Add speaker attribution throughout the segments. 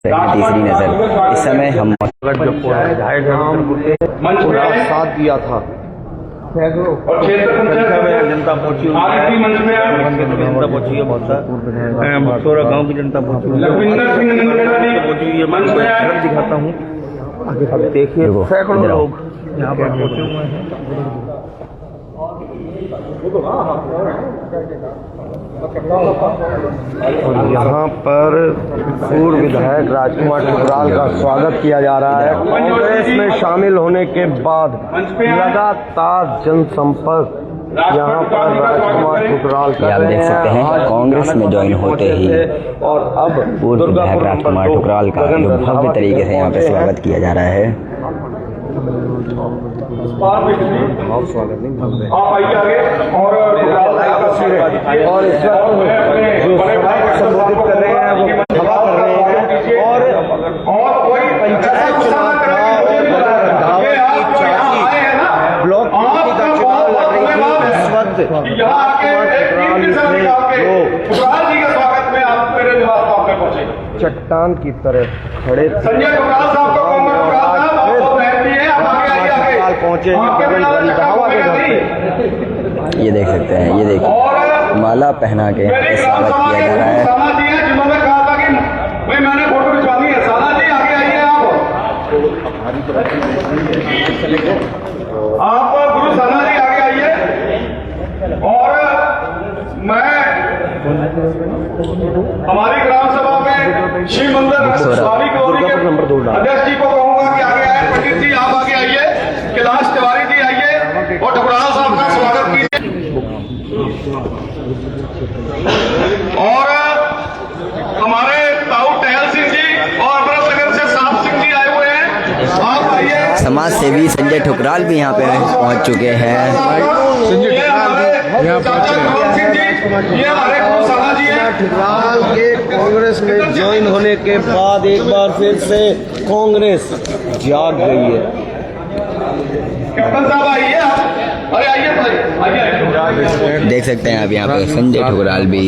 Speaker 1: तीसरी नजर। इस समय हम
Speaker 2: साथ दिया था
Speaker 3: और जनता पहुंची जनता पहुंची है बहुत सारा गाँव की जनता पहुंची है। दिखाता हूँ अब देखिए सैकड़ों लोग यहाँ पर पहुंचे हुए हैं।
Speaker 2: और यहाँ पर पूर्व विधायक राजकुमार ठुकराल का स्वागत किया जा रहा है। कांग्रेस में शामिल होने के बाद लगातार जनसंपर्क यहाँ पर राजकुमार ठुकराल कर
Speaker 1: आप
Speaker 2: रहे
Speaker 1: देख सकते हैं।
Speaker 2: हैं।
Speaker 1: कांग्रेस में ज्वाइन होते ही
Speaker 2: और अब
Speaker 1: पूर्व विधायक राजकुमार ठुकराल का जो भव्य तरीके से यहाँ पे स्वागत किया जा रहा है।
Speaker 2: स्वागत नहीं
Speaker 3: और
Speaker 2: इस वक्त जो संबोधित कर रहे हैं वो सभा कर रहे हैं और पंचायत चुनाव ब्लॉक कमेटी का चुनाव लड़ रही थी। इस वक्त चट्टान की तरह खड़े पहुंचे रंधावा के घर पे।
Speaker 1: ये देख सकते हैं, ये देखिए माला पहना के यहाँ पे स्वागत किया जा रहा है।
Speaker 3: जिन्होंने कहा था कि भाई मैंने फोटो खिंचवानी है, साला जी आगे आइए आप गुरु साला जी आगे आइए। और मैं हमारी ग्राम सभा में शिव मंदिर स्वामी गौरी के अध्यक्ष जी को कहूंगा कि आगे आए। पंडित जी आप आगे आइए, कैलाश तिवारी जी आइए और ठुकराल साहब का स्वागत कीजिए। और हमारे ताऊ टहल सिंह जी और अमृतनगर से साहब सिंह जी आए हुए हैं, आप आइए।
Speaker 1: समाज सेवी संजय ठुकराल भी यहाँ पे पहुँच चुके हैं।
Speaker 2: ठुकराल के कांग्रेस में ज्वाइन होने के बाद एक बार फिर से कांग्रेस जाग गई है।
Speaker 3: कैप्टन साहब आइए, अरे आइए।
Speaker 1: देख सकते हैं आप यहाँ पे संजय ठुकराल भी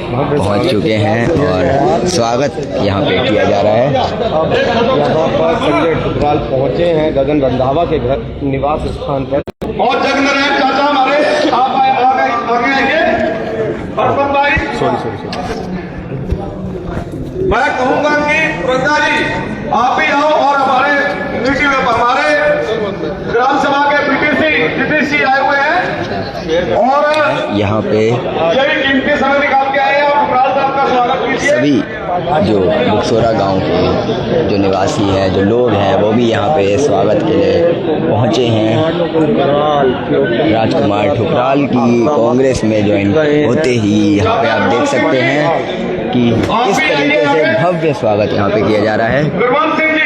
Speaker 1: पहुँच चुके हैं और स्वागत यहाँ पे किया जा रहा है।
Speaker 2: अब यहाँ पर संजय ठुकराल पहुँचे हैं गगन रंधावा के घर निवास स्थान पर।
Speaker 3: और जगनारायण चाचा हमारे आप आगे आइए। अर्पण भाई मैं कहूंगा कि प्रज्ञा जी आप भी आओ और हमारे मीटिंग में हमारे ग्राम सभा के बीटीसी आए हुए हैं और
Speaker 1: यहाँ पे
Speaker 3: यही कीमती समय निकाल के आए हैं और ठुकराल साहब का स्वागत कीजिए।
Speaker 1: सभी जो बुकसोरा गांव के जो निवासी हैं, जो लोग हैं, वो भी यहाँ पे स्वागत के लिए पहुँचे हैं। राजकुमार ठुकराल की कांग्रेस में ज्वाइन होते ही यहाँ पे आप देख सकते हैं कि किस तरीके से भव्य स्वागत यहाँ पे किया जा रहा है।
Speaker 3: गुरवंत सिंह जी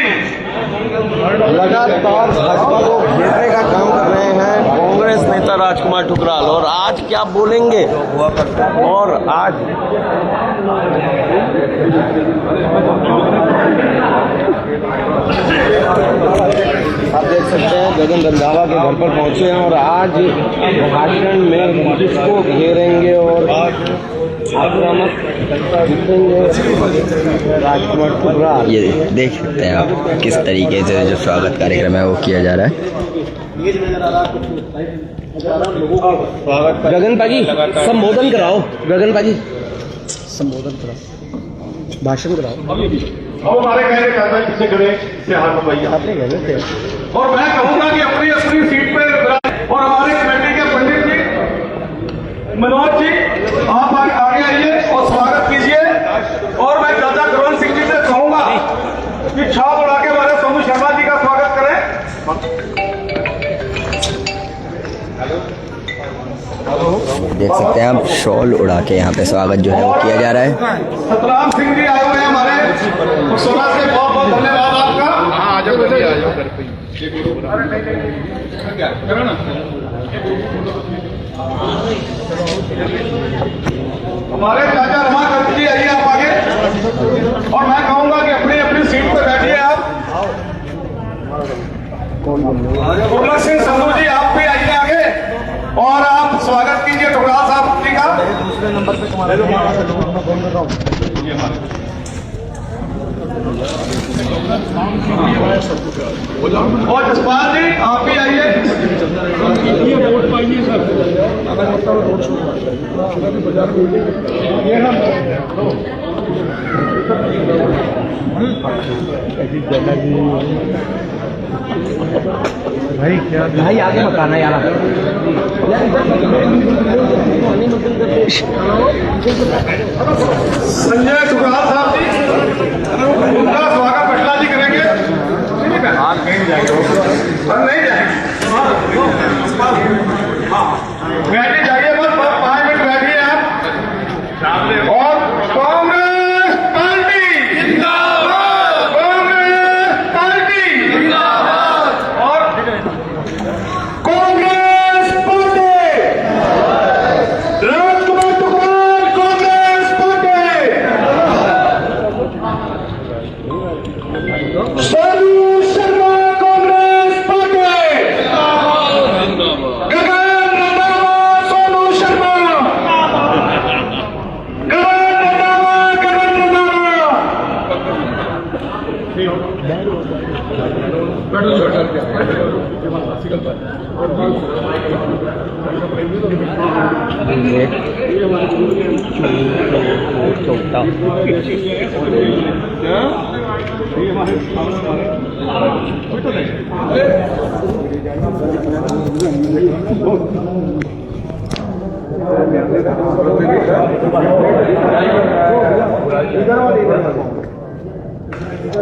Speaker 2: लगातार भाजपा को घेरने का काम कर रहे हैं कांग्रेस नेता राजकुमार ठुकराल। और आज क्या बोलेंगे और आज आप देख सकते हैं गगन रंधावा के घर पर पहुंचे हैं और आज भाषण में किसको घेरेंगे और आक्रामक दिखेंगे राजकुमार ठुकराल।
Speaker 1: ये देख सकते हैं आप किस तरीके से जो स्वागत कार्यक्रम है वो किया जा रहा है।
Speaker 2: गगन पाजी संबोधन कराओ, गगन पाजी संबोधन कराओ, भाषण कराओ।
Speaker 3: अब हमारे कहने का किससे करें से हाथ उठाइए।
Speaker 2: आपने कहने थे
Speaker 3: और मैं कहूंगा कि अपनी अपनी सीट पर और हमारे कमेटी के पंडित जी मनोज जी आप आगे आइए और स्वागत कीजिए। और मैं चाचा गुरवंत सिंह जी से कहूंगा कि छाप उड़ा के हमारे सोनू शर्मा जी का स्वागत करें।
Speaker 1: देख सकते हैं आप शॉल उड़ा के यहाँ पे स्वागत जो है वो किया जा रहा है।
Speaker 3: सतराम सिंह जी आए हुए हैं हमारे सोना से, बहुत बहुत धन्यवाद आपका। आ जाओ हमारे चाचा रमाकांत जी आइए आप आगे। और मैं कहूंगा कि अपनी अपनी सीट पर बैठिए आप। गुरला सिंह संधू जी आप भी आइए आगे और आप स्वागत कीजिए ठुकराल साहब जी का। दूसरे नंबर पे और जसपाल जी आप भी आइए। वोट पाइए सर।
Speaker 2: भाई क्या भाई आगे मकान है यार।
Speaker 3: संजय टुकराल साहब जी उनका स्वागत पटला जी करेंगे। आप नहीं जाएंगे, हम नहीं जाएंगे। बैठे जाइए, बस 5 मिनट बैठिए आप। और कांग्रेस पार्टी जिंदाबाद, कांग्रेस पार्टी जिंदाबाद, और कांग्रेस पार्टी, राजकुमार टुकराल कांग्रेस पार्टी, सोनू शर्मा कांग्रेस पार्टी, गगन रंधावा सोनू शर्मा, गगन रंधावा।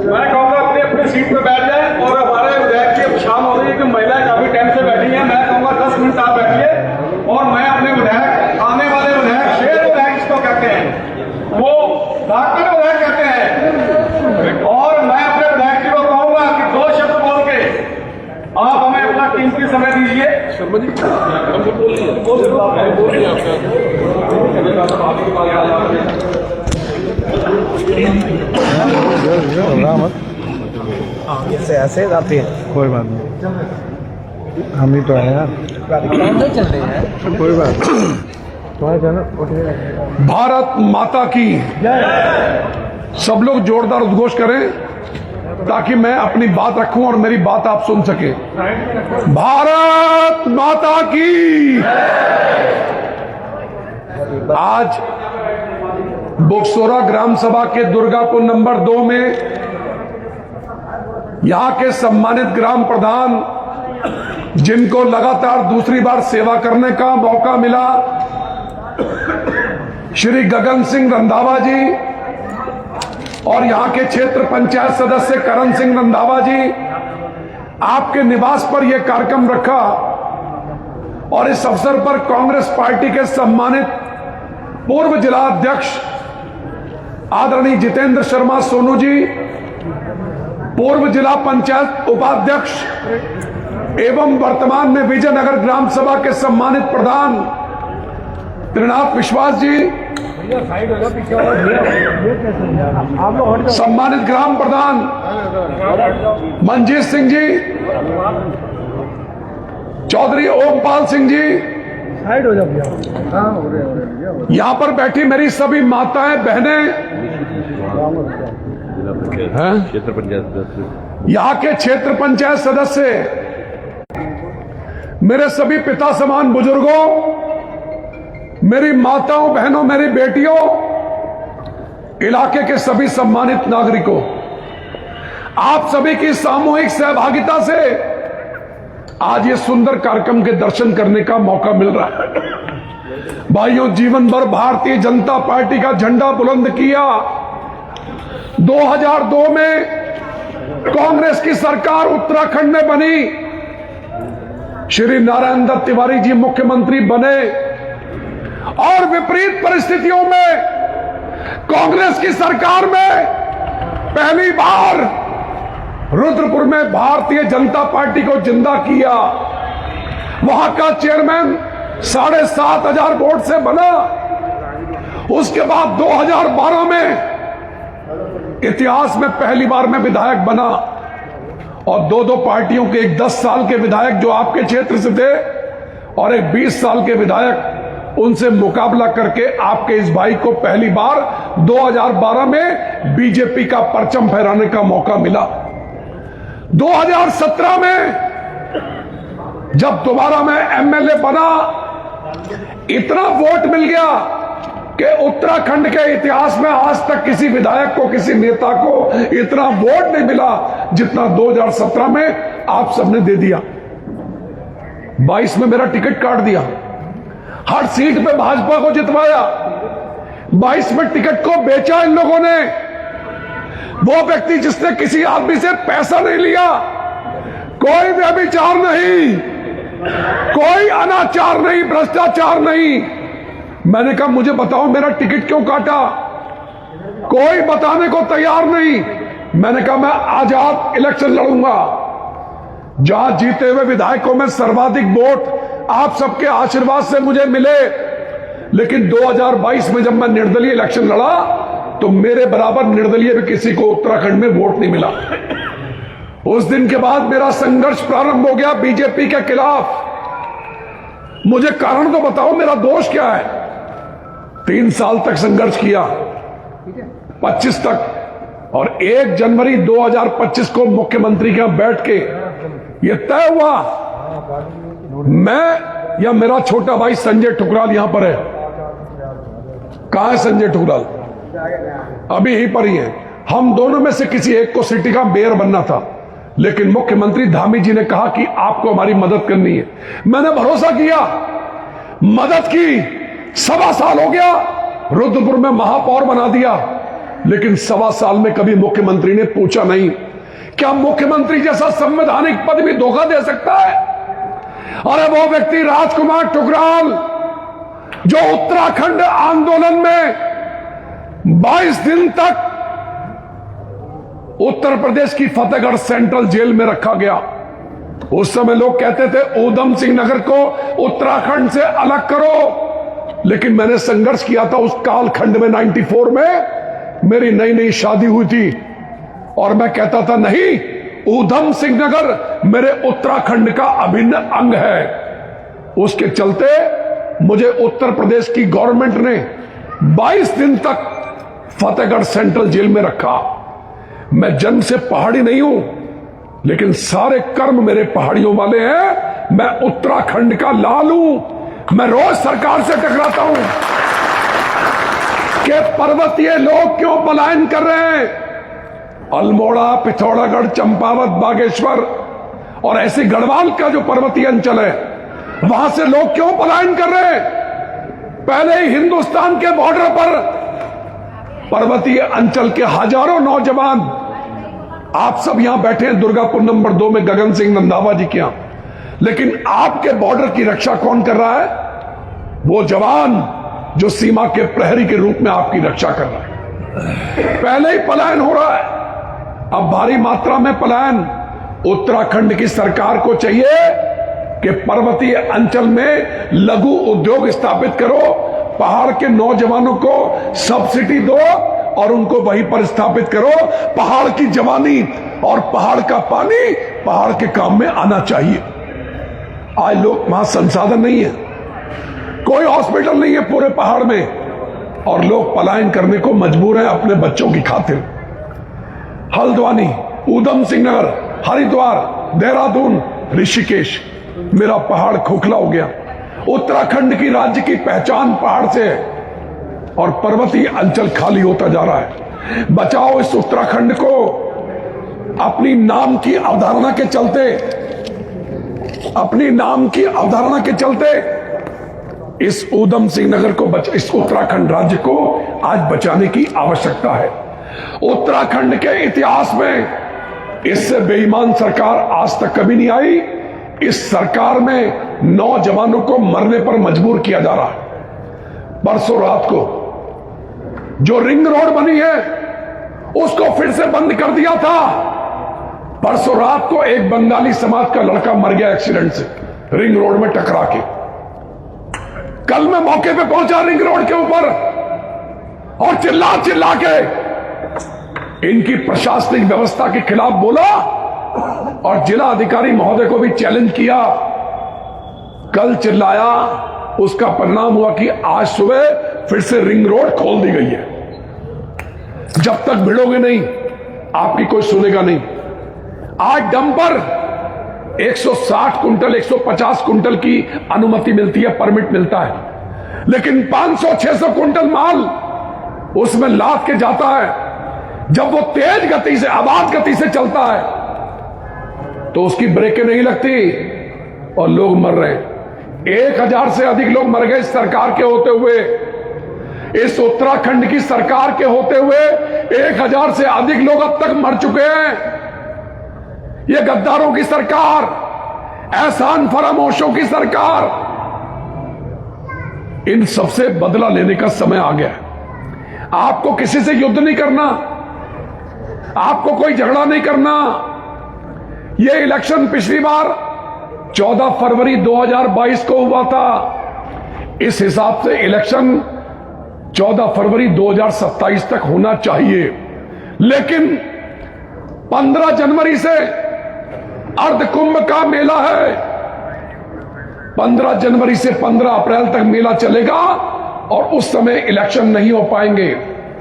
Speaker 3: मैं कहूँगा अपनी अपनी सीट पे बैठ जाए। और हमारे विधायक की अब शाम हो रही है कि महिलाएं काफी टाइम से बैठी हैं। मैं कहूँगा 10 मिनट आप बैठिए और मैं अपने विधायक, आने वाले विधायक, शेर विधायक जिसको कहते हैं, वो डॉक्टर विधायक कहते हैं, और मैं अपने विधायक जी को कहूँगा कि 2 शब्द बोल के आप हमें अपना कीमती समय दीजिए। शर्मा जी
Speaker 2: ऐसे जाते हैं, कोई बात नहीं, हम ही तो है यार, चल रहे हैं, कोई बात नहीं।
Speaker 4: भारत माता की सब लोग जोरदार उद्घोष करें ताकि मैं अपनी बात रखूं और मेरी बात आप सुन सके। भारत माता की। आज बोक्सोरा ग्राम सभा के दुर्गापुर नंबर 2 में यहां के सम्मानित ग्राम प्रधान, जिनको लगातार दूसरी बार सेवा करने का मौका मिला, श्री गगन सिंह रंधावा जी, और यहां के क्षेत्र पंचायत सदस्य करण सिंह रंधावा जी, आपके निवास पर यह कार्यक्रम रखा। और इस अवसर पर कांग्रेस पार्टी के सम्मानित पूर्व जिला अध्यक्ष आदरणीय जितेंद्र शर्मा सोनू जी, पूर्व जिला पंचायत उपाध्यक्ष एवं वर्तमान में विजयनगर ग्राम सभा के सम्मानित प्रधान त्रिनाथ विश्वास जी, सम्मानित ग्राम प्रधान मंजीत सिंह जी, चौधरी ओमपाल सिंह जी, यहां पर बैठी मेरी सभी माताएं बहनें, क्षेत्र पंचायत सदस्य, यहाँ के क्षेत्र पंचायत सदस्य, मेरे सभी पिता समान बुजुर्गों, मेरी माताओं बहनों, मेरी बेटियों, इलाके के सभी सम्मानित नागरिकों, आप सभी की सामूहिक सहभागिता से आज ये सुंदर कार्यक्रम के दर्शन करने का मौका मिल रहा है। भाइयों, जीवन भर भारतीय जनता पार्टी का झंडा बुलंद किया। 2002 में कांग्रेस की सरकार उत्तराखंड में बनी, श्री नारायण दत्त तिवारी जी मुख्यमंत्री बने, और विपरीत परिस्थितियों में कांग्रेस की सरकार में पहली बार रुद्रपुर में भारतीय जनता पार्टी को जिंदा किया। वहां का चेयरमैन 7,500 वोट से बना। उसके बाद 2012 में इतिहास में पहली बार मैं विधायक बना, और 2 पार्टियों के, एक 10 साल के विधायक जो आपके क्षेत्र से थे और एक 20 साल के विधायक उनसे मुकाबला करके आपके इस भाई को पहली बार 2012 में बीजेपी का परचम फहराने का मौका मिला। 2017 में जब दोबारा मैं एमएलए बना, इतना वोट मिल गया कि उत्तराखंड के इतिहास में आज तक किसी विधायक को, किसी नेता को इतना वोट नहीं मिला जितना 2017 में आप सबने दे दिया। 22 में मेरा टिकट काट दिया, हर सीट पे भाजपा को जितवाया। 22 में टिकट को बेचा इन लोगों ने। वो व्यक्ति जिसने किसी आदमी से पैसा नहीं लिया, कोई व्यभिचार नहीं, कोई अनाचार नहीं, भ्रष्टाचार नहीं। मैंने कहा मुझे बताओ मेरा टिकट क्यों काटा? कोई बताने को तैयार नहीं। मैंने कहा मैं आजाद इलेक्शन लड़ूंगा। जहां जीते हुए विधायकों में सर्वाधिक वोट आप सबके आशीर्वाद से मुझे मिले, लेकिन 2022 में जब मैं निर्दलीय इलेक्शन लड़ा तो मेरे बराबर निर्दलीय भी किसी को उत्तराखंड में वोट नहीं मिला। उस दिन के बाद मेरा संघर्ष प्रारंभ हो गया बीजेपी के खिलाफ। मुझे कारण तो बताओ, मेरा दोष क्या है? 3 साल तक संघर्ष किया, 25 तक, और 1 जनवरी 2025 को मुख्यमंत्री के यहां बैठ के ये तय हुआ, मैं या मेरा छोटा भाई संजय ठुकराल यहां पर है। कहां है संजय ठुकराल? अभी यहीं पर ही है। हम दोनों में से किसी एक को सिटी का मेयर बनना था, लेकिन मुख्यमंत्री धामी जी ने कहा कि आपको हमारी मदद करनी है। मैंने भरोसा किया, मदद की। 1.25 साल हो गया, रुद्रपुर में महापौर बना दिया, लेकिन 1.25 साल में कभी मुख्यमंत्री ने पूछा नहीं क्या मुख्यमंत्री जैसा संवैधानिक पद भी धोखा दे सकता है? अरे वो व्यक्ति राजकुमार ठुकराल जो उत्तराखंड आंदोलन में 22 दिन तक उत्तर प्रदेश की फतेहगढ़ सेंट्रल जेल में रखा गया। उस समय लोग कहते थे ऊधम सिंह नगर को उत्तराखंड से अलग करो, लेकिन मैंने संघर्ष किया था उस कालखंड में। 94 में मेरी नई नई शादी हुई थी और मैं कहता था नहीं, ऊधम सिंह नगर मेरे उत्तराखंड का अभिन्न अंग है। उसके चलते मुझे उत्तर प्रदेश की गवर्नमेंट ने 22 दिन तक फतेहगढ़ सेंट्रल जेल में रखा। मैं जन्म से पहाड़ी नहीं हूं, लेकिन सारे कर्म मेरे पहाड़ियों वाले हैं। मैं उत्तराखंड का लाल हूं। मैं रोज सरकार से टकराता हूं कि पर्वतीय लोग क्यों पलायन कर रहे हैं। अल्मोड़ा, पिथौरागढ़, चंपावत, बागेश्वर और ऐसे गढ़वाल का जो पर्वतीय अंचल है, वहां से लोग क्यों पलायन कर रहे हैं? पहले ही हिंदुस्तान के बॉर्डर पर पर्वतीय अंचल के हजारों नौजवान, आप सब यहां बैठे हैं दुर्गापुर नंबर 2 में गगन सिंह रंधावा जी के यहां, लेकिन आपके बॉर्डर की रक्षा कौन कर रहा है? वो जवान जो सीमा के प्रहरी के रूप में आपकी रक्षा कर रहा है। पहले ही पलायन हो रहा है, अब भारी मात्रा में पलायन। उत्तराखंड की सरकार को चाहिए कि पर्वतीय अंचल में लघु उद्योग स्थापित करो, पहाड़ के नौजवानों को सब्सिडी दो और उनको वहीं पर स्थापित करो। पहाड़ की जवानी और पहाड़ का पानी पहाड़ के काम में आना चाहिए। आज लोग वहां संसाधन नहीं है, कोई हॉस्पिटल नहीं है पूरे पहाड़ में, और लोग पलायन करने को मजबूर हैं अपने बच्चों की खातिर। हल्द्वानी, ऊधम सिंह नगर, हरिद्वार, देहरादून, ऋषिकेश, मेरा पहाड़ खोखला हो गया। उत्तराखंड की राज्य की पहचान पहाड़ से है और पर्वतीय अंचल खाली होता जा रहा है। बचाओ इस उत्तराखंड को। अपनी नाम की अवधारणा के चलते, अपनी नाम की अवधारणा के चलते इस ऊधम सिंह नगर को इस उत्तराखंड राज्य को आज बचाने की आवश्यकता है। उत्तराखंड के इतिहास में इससे बेईमान सरकार आज तक कभी नहीं आई। इस सरकार में नौजवानों को मरने पर मजबूर किया जा रहा है। परसों रात को जो रिंग रोड बनी है उसको फिर से बंद कर दिया था। परसों रात को एक बंगाली समाज का लड़का मर गया एक्सीडेंट से, रिंग रोड में टकरा के। कल मैं मौके पे पहुंचा रिंग रोड के ऊपर और चिल्ला चिल्ला के इनकी प्रशासनिक व्यवस्था के खिलाफ बोला और जिला अधिकारी महोदय को भी चैलेंज किया। कल चिल्लाया उसका परिणाम हुआ कि आज सुबह फिर से रिंग रोड खोल दी गई है। जब तक भिड़ोगे नहीं आपकी कोई सुनेगा नहीं। आज डंपर 160 कुंटल 150 कुंटल की अनुमति मिलती है, परमिट मिलता है, लेकिन 500-600 कुंटल माल उसमें लाद के जाता है। जब वो तेज गति से, आबाद गति से चलता है तो उसकी ब्रेकें नहीं लगती और लोग मर रहे हैं। 1000 से अधिक लोग मर गए इस सरकार के होते हुए। इस उत्तराखंड की सरकार के होते हुए 1000 से अधिक लोग अब तक मर चुके हैं। ये गद्दारों की सरकार, एहसान फरामोशों की सरकार, इन सबसे बदला लेने का समय आ गया है। आपको किसी से युद्ध नहीं करना, आपको कोई झगड़ा नहीं करना। यह इलेक्शन पिछली बार 14 फरवरी 2022 को हुआ था। इस हिसाब से इलेक्शन 14 फरवरी 2027 तक होना चाहिए, लेकिन 15 जनवरी से अर्ध कुंभ का मेला है। 15 जनवरी से 15 अप्रैल तक मेला चलेगा और उस समय इलेक्शन नहीं हो पाएंगे।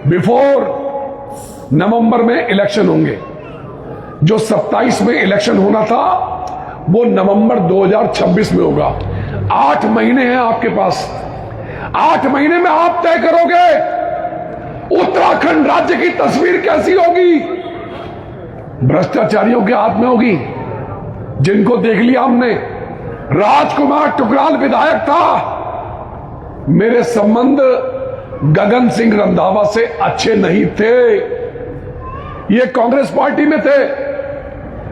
Speaker 4: बिफोर नवंबर में इलेक्शन होंगे। जो 27 में इलेक्शन होना था वो नवंबर 2026 में होगा। 8 महीने हैं आपके पास। 8 महीने में आप तय करोगे उत्तराखंड राज्य की तस्वीर कैसी होगी। भ्रष्टाचारियों के हाथ में होगी, जिनको देख लिया हमने। राजकुमार टुकराल विधायक था, मेरे संबंध गगन सिंह रंधावा से अच्छे नहीं थे। ये कांग्रेस पार्टी में थे,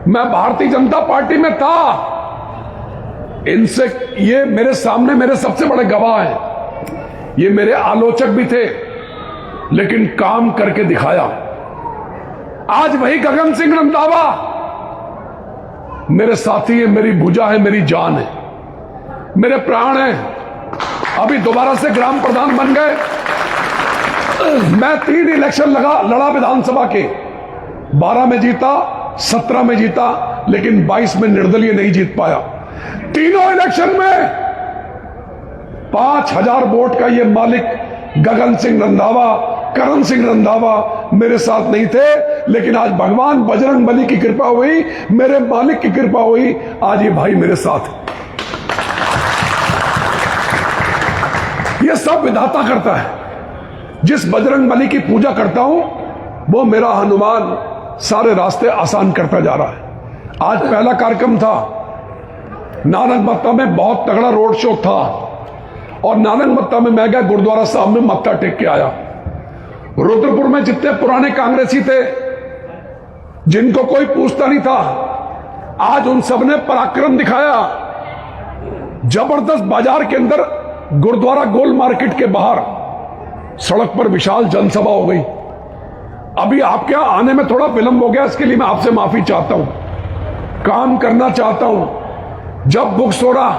Speaker 4: मैं भारतीय जनता पार्टी में था। इनसे, ये मेरे सामने मेरे सबसे बड़े गवाह हैं। ये मेरे आलोचक भी थे, लेकिन काम करके दिखाया। आज वही गगन सिंह रंधावा मेरे साथी है, मेरी भुजा है, मेरी जान है, मेरे प्राण हैं। अभी दोबारा से ग्राम प्रधान बन गए। मैं 3 इलेक्शन लड़ा विधानसभा के, 12 में जीता, 17 में जीता, लेकिन 22 में निर्दलीय नहीं जीत पाया। तीनों इलेक्शन में 5000 वोट का ये मालिक गगन सिंह रंधावा, करण सिंह रंधावा मेरे साथ नहीं थे, लेकिन आज भगवान बजरंग बली की कृपा हुई, मेरे मालिक की कृपा हुई, आज ये भाई मेरे साथ। ये सब विधाता करता है। जिस बजरंग बली की पूजा करता हूं वो मेरा हनुमान सारे रास्ते आसान करता जा रहा है। आज पहला कार्यक्रम था, नानकमत्ता में बहुत तगड़ा रोड शो था और नानकमत्ता में मैं गया, गुरुद्वारा साहब में मत्था टेक के आया। रुद्रपुर में जितने पुराने कांग्रेसी थे, जिनको कोई पूछता नहीं था, आज उन सब ने पराक्रम दिखाया। जबरदस्त बाजार के अंदर, गुरुद्वारा गोल मार्केट के बाहर सड़क पर विशाल जनसभा हो गई। अभी आपके यहां आने में थोड़ा विलंब हो गया, इसके लिए मैं आपसे माफी चाहता हूं। काम करना चाहता हूं। जब बुकसोरा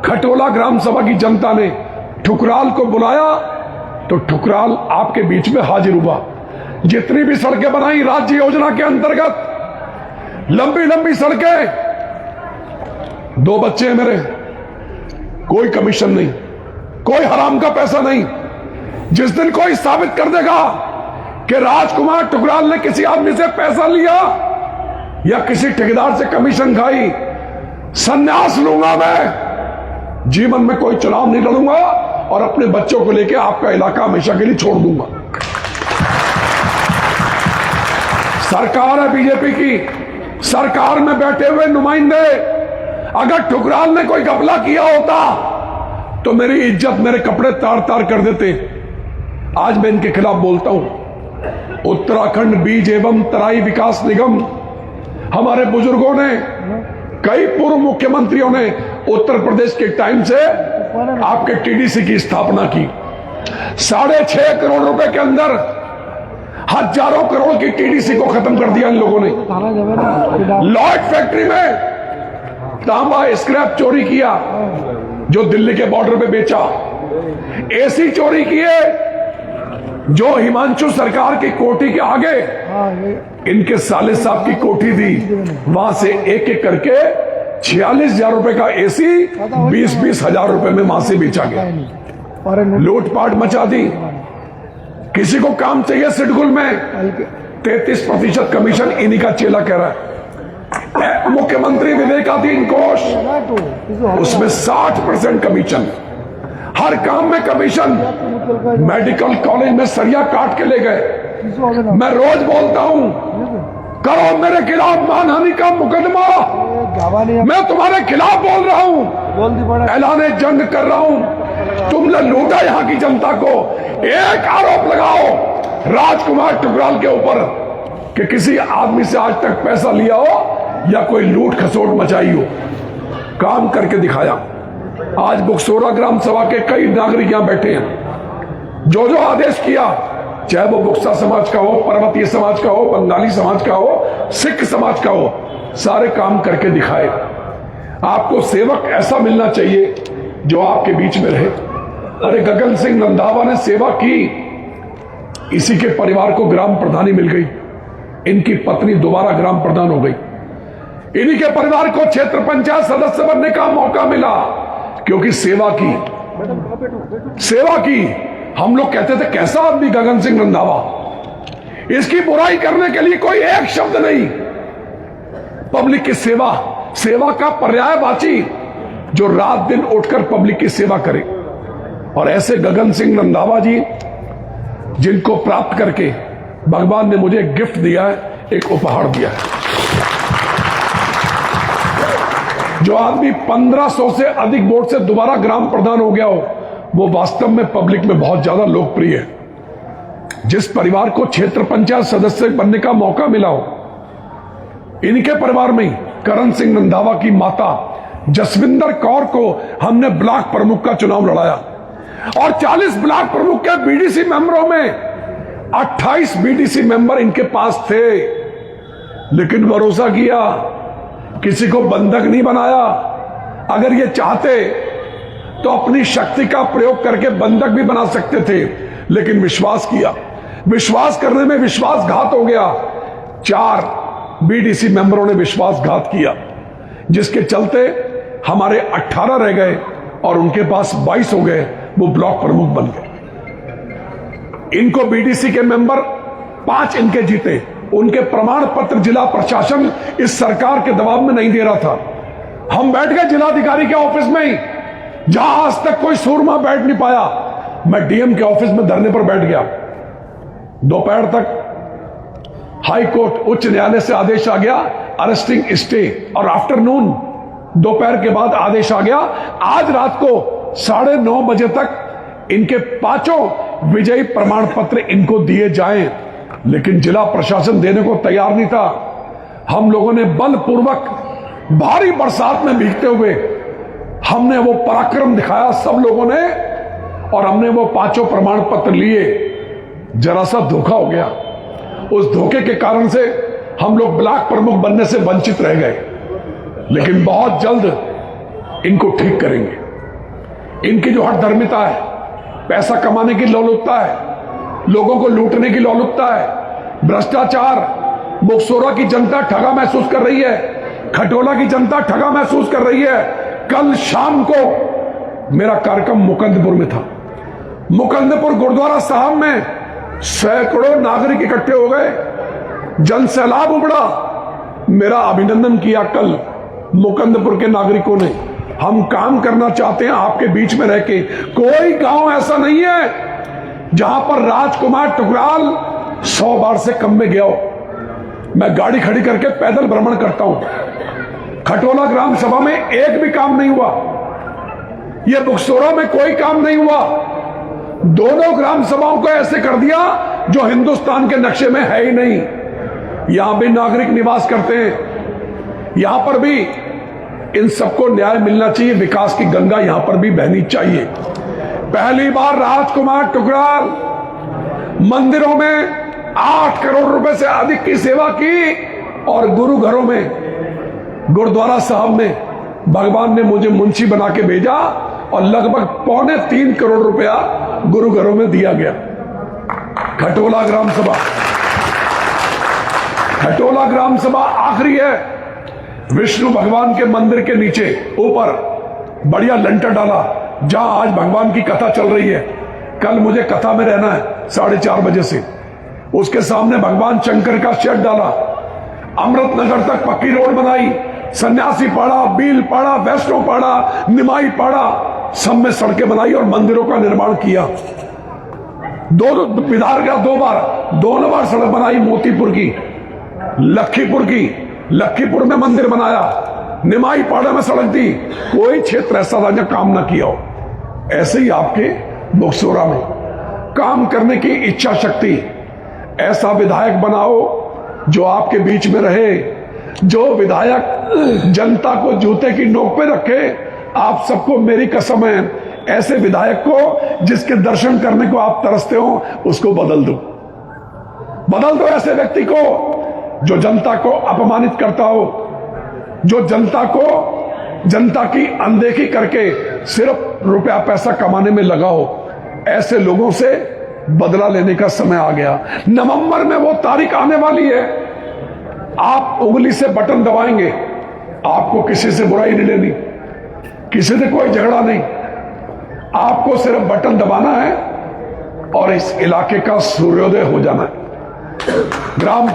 Speaker 4: खटोला ग्राम सभा की जनता ने ठुकराल को बुलाया तो ठुकराल आपके बीच में हाजिर हुआ। जितनी भी सड़कें बनाई राज्य योजना के अंतर्गत, लंबी लंबी सड़कें। 2 बच्चे हैं मेरे, कोई कमीशन नहीं, कोई हराम का पैसा नहीं। जिस दिन कोई साबित कर देगा कि राजकुमार टुकराल ने किसी आदमी से पैसा लिया या किसी ठेकेदार से कमीशन खाई, संन्यास लूंगा मैं। जीवन में कोई चुनाव नहीं लड़ूंगा और अपने बच्चों को लेकर आपका इलाका हमेशा के लिए छोड़ दूंगा। सरकार है बीजेपी की, सरकार में बैठे हुए नुमाइंदे, अगर ठुकराल ने कोई घपला किया होता तो मेरी इज्जत, मेरे कपड़े तार तार कर देते। आज मैं इनके खिलाफ बोलता हूं। उत्तराखंड बीज एवं तराई विकास निगम, हमारे बुजुर्गों ने, कई पूर्व मुख्यमंत्रियों ने उत्तर प्रदेश के टाइम से आपके टीडीसी की स्थापना की। 6.5 करोड़ रुपए के अंदर हजारों करोड़ की टीडीसी को खत्म कर दिया इन लोगों ने। लॉयड फैक्ट्री में तांबा स्क्रैप चोरी किया, जो दिल्ली के बॉर्डर पे बेचा। एसी चोरी किए, जो हिमांशु सरकार की कोठी के आगे इनके साले साहब की कोठी थी, वहां से एक एक करके 46,000 रुपए का एसी 20-20 हजार रुपए में वहां से बेचा गया। लूटपाट मचा दी। किसी को काम चाहिए सिडकुल में 33% कमीशन इन्हीं का चेला कह रहा है। मुख्यमंत्री विवेकाधीन कोष उसमें 60% कमीशन, हर काम में कमीशन। मेडिकल कॉलेज में सरिया काट के ले गए। मैं रोज बोलता हूं, करो मेरे खिलाफ मानहानि का मुकदमा, मैं तुम्हारे खिलाफ बोल रहा हूं, ऐलाने जंग कर रहा हूं। तुमने लूटा यहां की जनता को। एक आरोप लगाओ राजकुमार टुकराल के ऊपर कि किसी आदमी से आज तक पैसा लिया हो या कोई लूट खसोट मचाई हो। काम करके दिखाया। आज बुकसोरा ग्राम सभा के कई नागरिक यहां बैठे हैं। जो जो आदेश किया, चाहे वो बुक्सा समाज का हो, पर्वतीय समाज का हो, बंगाली समाज का हो, सिख समाज का हो, सारे काम करके दिखाए। आपको सेवक ऐसा मिलना चाहिए जो आपके बीच में रहे। अरे गगन सिंह रंधावा ने सेवा की, इसी के परिवार को ग्राम प्रधानी मिल गई। इनकी पत्नी दोबारा ग्राम प्रधान हो गई। इन्हीं के परिवार को क्षेत्र पंचायत सदस्य बनने का मौका मिला क्योंकि सेवा की। हम लोग कहते थे कैसा आदमी गगन सिंह रंधावा, इसकी बुराई करने के लिए कोई एक शब्द नहीं। पब्लिक की सेवा का पर्यायवाची जो रात दिन उठकर पब्लिक की सेवा करे। और ऐसे गगन सिंह रंधावा जी जिनको प्राप्त करके भगवान ने मुझे एक गिफ्ट दिया है, एक उपहार दिया है। जो आदमी 1500 से अधिक वोट से दोबारा ग्राम प्रधान हो गया हो, वो वास्तव में पब्लिक में बहुत ज्यादा लोकप्रिय है। जिस परिवार को क्षेत्र पंचायत सदस्य बनने का मौका मिला हो, इनके परिवार में करण सिंह रंधावा की माता जसविंदर कौर को हमने ब्लॉक प्रमुख का चुनाव लड़ाया और 40 ब्लॉक प्रमुख के बीडीसी मेंबरों में 28 बीडीसी मेंबर इनके पास थे। लेकिन भरोसा किया, किसी को बंधक नहीं बनाया। अगर ये चाहते तो अपनी शक्ति का प्रयोग करके बंधक भी बना सकते थे, लेकिन विश्वास किया। विश्वास करने में विश्वासघात हो गया। 4 बीडीसी मेंबरों ने विश्वासघात किया, जिसके चलते हमारे 18 रह गए और उनके पास 22 हो गए। वो ब्लॉक प्रमुख बन गए। इनको बीडीसी के मेंबर 5 इनके जीते। उनके प्रमाण पत्र जिला प्रशासन इस सरकार के दबाव में नहीं दे रहा था। हम बैठ गए जिलाधिकारी के ऑफिस में ही, जहां आज तक कोई सूरमा बैठ नहीं पाया। मैं डीएम के ऑफिस में धरने पर बैठ गया। दोपहर तक हाई कोर्ट उच्च न्यायालय से आदेश आ गया अरेस्टिंग स्टे, और आफ्टरनून दोपहर के बाद आदेश आ गया आज रात को 9:30 बजे तक इनके 5 विजयी प्रमाण पत्र इनको दिए जाएं। लेकिन जिला प्रशासन देने को तैयार नहीं था। हम लोगों ने बलपूर्वक भारी बरसात में भीगते हुए हमने वो पराक्रम दिखाया सब लोगों ने, और हमने वो 5 प्रमाण पत्र लिए। जरा सा धोखा हो गया। उस धोखे के कारण से हम लोग ब्लॉक प्रमुख बनने से वंचित रह गए। लेकिन बहुत जल्द इनको ठीक करेंगे। इनकी जो हठधर्मिता है, पैसा कमाने की लोलुपता है, लोगों को लूटने की लोलुपता है, भ्रष्टाचार, बुकसोरा की जनता ठगा महसूस कर रही है, खटोला की जनता ठगा महसूस कर रही है। कल शाम को मेरा कार्यक्रम मुकंदपुर में था। मुकंदपुर गुरुद्वारा साहब में सैकड़ों नागरिक इकट्ठे हो गए, जन सैलाब उमड़ा। मेरा अभिनंदन किया कल मुकंदपुर के नागरिकों ने। हम काम करना चाहते हैं आपके बीच में रह के। कोई गांव ऐसा नहीं है जहां पर राजकुमार टुकराल 100 बार से कम में गया हो। मैं गाड़ी खड़ी करके पैदल भ्रमण करता हूं। खटोला ग्राम सभा में एक भी काम नहीं हुआ। यह बुकसोरा में कोई काम नहीं हुआ। दोनों ग्राम सभाओं को ऐसे कर दिया जो हिंदुस्तान के नक्शे में है ही नहीं। यहां भी नागरिक निवास करते हैं, यहां पर भी इन सबको न्याय मिलना चाहिए। विकास की गंगा यहां पर भी बहनी चाहिए। पहली बार राजकुमार टुकराल मंदिरों में 8 करोड़ रुपए से अधिक की सेवा की, और गुरु घरों में, गुरुद्वारा साहब में भगवान ने मुझे मुंशी बना के भेजा और लगभग 2.25 करोड़ रुपया गुरु घरों में दिया गया। खटोला ग्राम सभा आखिरी है। विष्णु भगवान के मंदिर के नीचे ऊपर बढ़िया लेंटर डाला, जहां आज भगवान की कथा चल रही है। कल मुझे कथा में रहना है 4:30 बजे से। उसके सामने भगवान शंकर का शेड डाला, अमृतनगर तक पक्की रोड बनाई, सन्यासी पाड़ा, बील पाड़ा, वैष्णो पाड़ा, निमाई पाड़ा, सब में सड़कें बनाई और मंदिरों का निर्माण किया। विधार का 2 बार, दोनों बार सड़क बनाई, मोतीपुर की, लखीपुर की, लखीपुर में मंदिर बनाया, निमाई पाड़ा में सड़क दी। कोई क्षेत्र ऐसा था जहां काम ना किया हो। ऐसे ही आपके बक्सोरा में काम करने की इच्छा शक्ति, ऐसा विधायक बनाओ जो आपके बीच में रहे, जो विधायक जनता को जूते की नोक पे रखे। आप सबको मेरी कसम है, ऐसे विधायक को जिसके दर्शन करने को आप तरसते हो, उसको बदल दो, बदल दो। ऐसे व्यक्ति को जो जनता को अपमानित करता हो, जो जनता की अनदेखी करके सिर्फ रुपया पैसा कमाने में लगा हो, ऐसे लोगों से बदला लेने का समय आ गया। नवंबर में वो तारीख आने वाली है, आप उंगली से बटन दबाएंगे, आपको किसी से बुराई नहीं लेनी, किसी से कोई झगड़ा नहीं, आपको सिर्फ बटन दबाना है और इस इलाके का सूर्योदय हो जाना है। ग्राम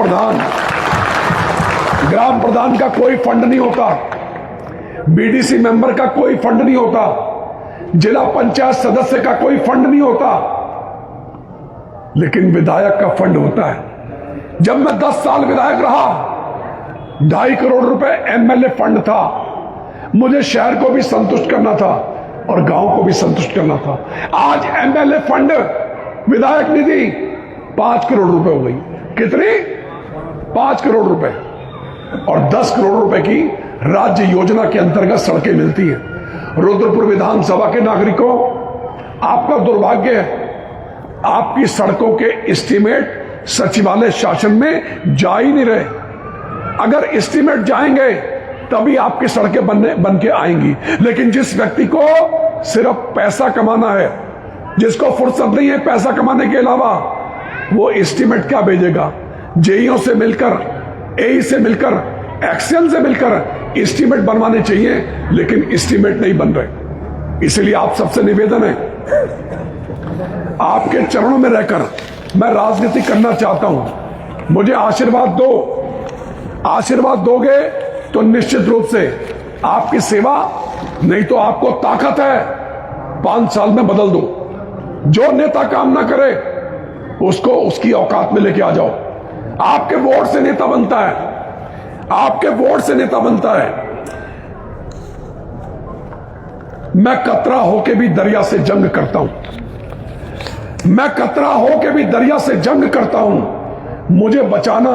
Speaker 4: प्रधान का कोई फंड नहीं होता, बीडीसी मेंबर का कोई फंड नहीं होता, जिला पंचायत सदस्य का कोई फंड नहीं होता, लेकिन विधायक का फंड होता है। जब मैं 10 साल विधायक रहा, 2.5 करोड़ रुपए एमएलए फंड था। मुझे शहर को भी संतुष्ट करना था और गांव को भी संतुष्ट करना था। आज एमएलए फंड, विधायक निधि 5 करोड़ रुपए हो गई। कितनी? 5 करोड़ रुपए। और 10 करोड़ रुपए की राज्य योजना के अंतर्गत सड़कें मिलती हैं। रुद्रपुर विधानसभा के नागरिकों, आपका दुर्भाग्य है, आपकी सड़कों के एस्टीमेट सचिवालय शासन में जा ही नहीं रहे। अगर एस्टीमेट जाएंगे तभी आपकी सड़कें बन के आएंगी। लेकिन जिस व्यक्ति को सिर्फ पैसा कमाना है, जिसको फुर्सत नहीं है पैसा कमाने के अलावा, वो एस्टीमेट क्या भेजेगा? जेईओ से मिलकर, एई से मिलकर, एक्सेल से मिलकर एस्टीमेट बनवाने चाहिए, लेकिन एस्टीमेट नहीं बन रहे। इसलिए आप सबसे निवेदन है, आपके चरणों में रहकर मैं राजनीति करना चाहता हूं। मुझे आशीर्वाद दो। आशीर्वाद दोगे तो निश्चित रूप से आपकी सेवा, नहीं तो आपको ताकत है 5 साल में बदल दो। जो नेता काम ना करे उसको उसकी औकात में लेके आ जाओ। आपके वोट से नेता बनता है, आपके वोट से नेता बनता है। मैं कतरा होके भी दरिया से जंग करता हूं, मैं कतरा होके भी दरिया से जंग करता हूं। मुझे बचाना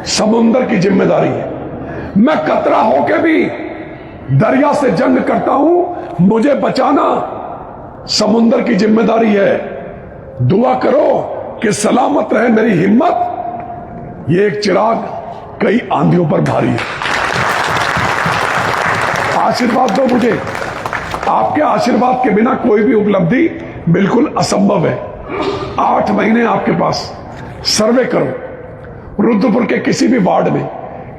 Speaker 4: समुंदर की जिम्मेदारी है। मैं कतरा होके भी दरिया से जंग करता हूं, मुझे बचाना समुंदर की जिम्मेदारी है। दुआ करो कि सलामत रहे मेरी हिम्मत। ये एक चिराग कई आंधियों पर भारी है। आशीर्वाद दो मुझे। आपके आशीर्वाद के बिना कोई भी उपलब्धि बिल्कुल असंभव है। 8 महीने आपके पास, सर्वे करो। रुद्रपुर के किसी भी वार्ड में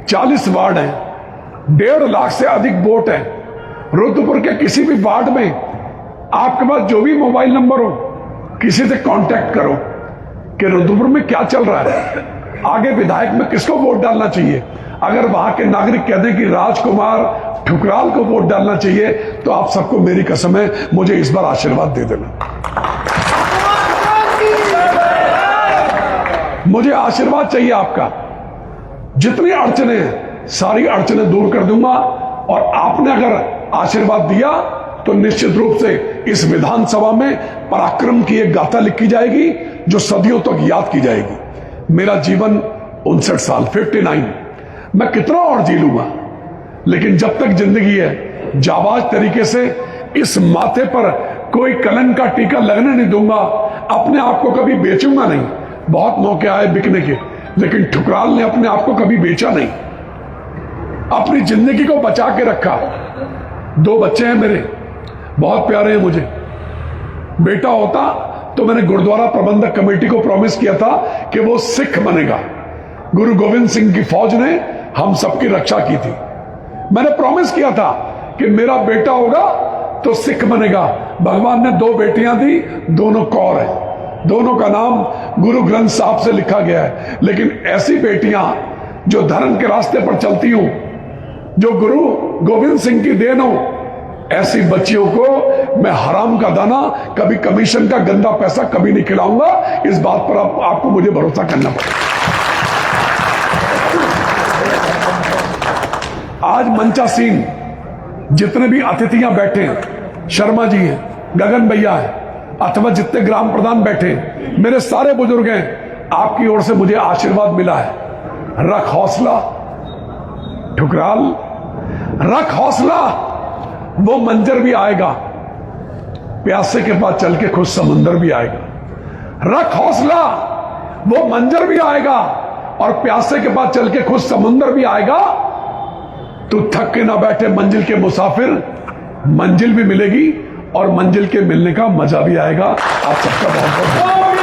Speaker 4: 40 वार्ड हैं, 1.5 लाख से अधिक वोट है। रुद्रपुर के किसी भी वार्ड में आपके पास जो भी मोबाइल नंबर हो, किसी से कांटेक्ट करो कि रुद्रपुर में क्या चल रहा है, आगे विधायक में किसको वोट डालना चाहिए। अगर वहां के नागरिक कहते हैं कि राजकुमार ठुकराल को वोट डालना चाहिए, तो आप सबको मेरी कसम है, मुझे इस बार आशीर्वाद दे देना। मुझे आशीर्वाद चाहिए आपका। जितनी अड़चने हैं सारी अड़चने दूर कर दूंगा, और आपने अगर आशीर्वाद दिया तो निश्चित रूप से इस विधानसभा में पराक्रम की एक गाथा लिखी जाएगी जो सदियों तक याद की जाएगी। मेरा जीवन 59 साल, 59, मैं कितना और जी लूंगा, लेकिन जब तक जिंदगी है जाबाज तरीके से इस माथे पर कोई कलंक का टीका लगने नहीं दूंगा। अपने आप को कभी बेचूंगा नहीं। बहुत मौके आए बिकने के, लेकिन ठुकराल ने अपने आप को कभी बेचा नहीं, अपनी जिंदगी को बचा के रखा। 2 बच्चे हैं मेरे, बहुत प्यारे हैं मुझे। बेटा होता तो मैंने गुरुद्वारा प्रबंधक कमेटी को प्रॉमिस किया था कि वो सिख बनेगा। गुरु गोविंद सिंह की फौज ने हम सबकी रक्षा की थी। मैंने प्रॉमिस किया था कि मेरा बेटा होगा तो सिख बनेगा। भगवान ने 2 बेटियां दी, दोनों कौर हैं, दोनों का नाम गुरु ग्रंथ साहब से लिखा गया है। लेकिन ऐसी बेटियां जो धर्म के रास्ते पर चलती हूं, जो गुरु गोविंद सिंह की देन हो, ऐसी बच्चियों को मैं हराम का दाना, कभी कमीशन का गंदा पैसा कभी नहीं खिलाऊंगा। इस बात पर आपको मुझे भरोसा करना पड़ेगा। आज मंचासीन जितने भी अतिथियां बैठे हैं, शर्मा जी हैं, गगन भैया हैं, अथवा जितने ग्राम प्रधान बैठे हैं, मेरे सारे बुजुर्ग हैं, आपकी ओर से मुझे आशीर्वाद मिला है। रख हौसला ठुकराल, रख हौसला, वो मंजर भी आएगा, प्यासे के पास चल के खुद समुंदर भी आएगा। रख हौसला, वो मंजर भी आएगा और प्यासे के पास चल के खुद समुंदर भी आएगा। तू थक के ना बैठे मंजिल के मुसाफिर, मंजिल भी मिलेगी और मंजिल के मिलने का मजा भी आएगा। आप सबका बहुत बहुत